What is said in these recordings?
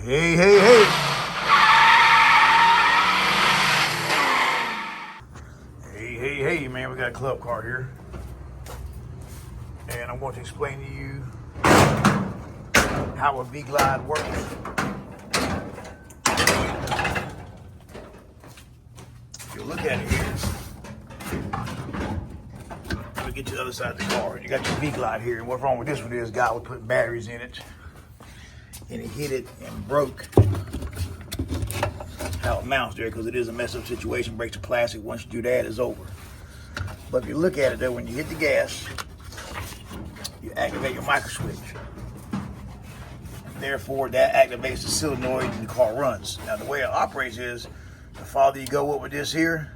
Hey, hey, hey. Hey, hey, hey, man, we got a club car here. And I'm going to explain to you how a V-Glide works. If you look at it here, let me get to the other side of the car. You got your V-Glide here, and what's wrong with this one is guy would put batteries in it, and he hit it and broke how it mounts there, because it is a mess up situation. Breaks the plastic. Once you do that, it's over. But if you look at it though, when you hit the gas, you activate your micro switch. Therefore, that activates the solenoid and the car runs. Now, the way it operates is, the farther you go up with this here,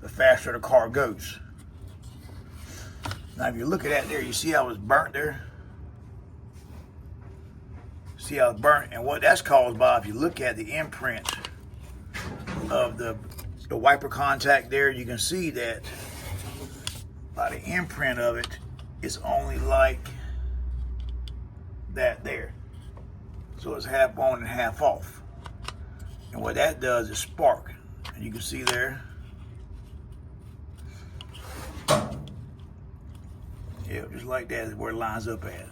the faster the car goes. Now, if you look at that there, you see how it's burnt there? See how it's burnt? And what that's caused by, if you look at the imprint of the wiper contact there, you can see that by the imprint of it, it's only like that there. So it's half on and half off. And what that does is spark. And you can see there. Yeah, just like that is where it lines up at.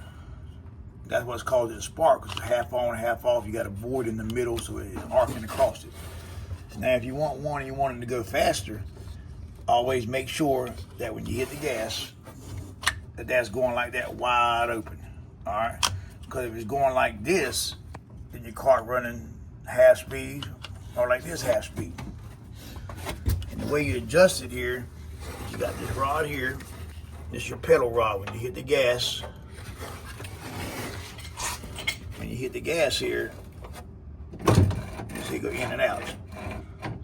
That's what's called a spark, because it's half on and half off. You got a void in the middle, so it's arcing across it. Now, if you want one and you want it to go faster, always make sure that when you hit the gas, that that's going like that wide open. All right? Because if it's going like this, then your car running half speed, or like this half speed. And the way you adjust it here, you got this rod here. This is your pedal rod. When you hit the gas, when you hit the gas here, you see it go in and out.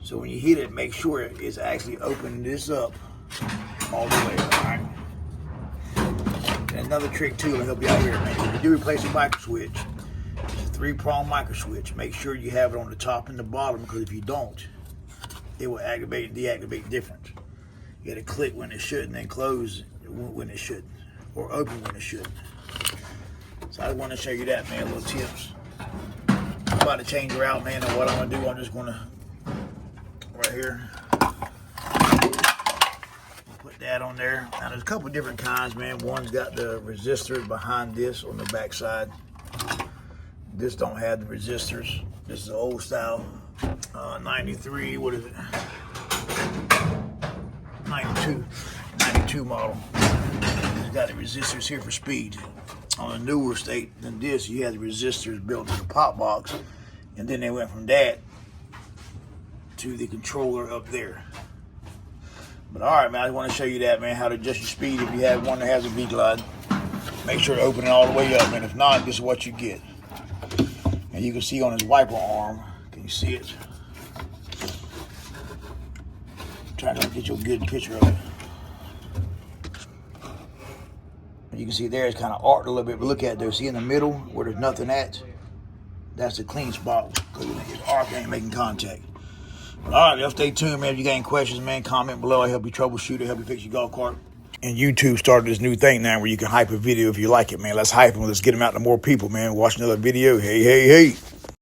So when you hit it, make sure it's actually opening this up all the way. All right. And another trick too, to help you out here, man. If you do replace a micro switch, it's a 3-prong micro switch. Make sure you have it on the top and the bottom, because if you don't, it will activate and deactivate different. You got to click when it should, and then close when it shouldn't, or open when it shouldn't. So I want to show you that, man. Little tips. I'm about to change her out, man. And what I'm gonna do, I'm just gonna right here put that on there. Now there's a couple different kinds, man. One's got the resistors behind this on the back side. This don't have the resistors. This is an old style 93, what is it, 92 model. It's got the resistors here for speed. On a newer state than this, you had the resistors built in the pop box, and then they went from that to the controller up there. But all right, man, I just want to show you that, man, how to adjust your speed if you have one that has a V-Glide. Make sure to open it all the way up, and if not, this is what you get. And you can see on his wiper arm, can you see it? I'm trying to get you a good picture of it. You can see there it's kind of arced a little bit, but look at it there. See in the middle where there's nothing at? That's the clean spot, because it's arc ain't making contact. But all right, y'all stay tuned, man. If you got any questions, man, comment below. I help you troubleshoot it, help you fix your golf cart. And YouTube started this new thing now where you can hype a video if you like it, man. Let's hype them. Let's get them out to more people, man. Watch another video. Hey, hey, hey.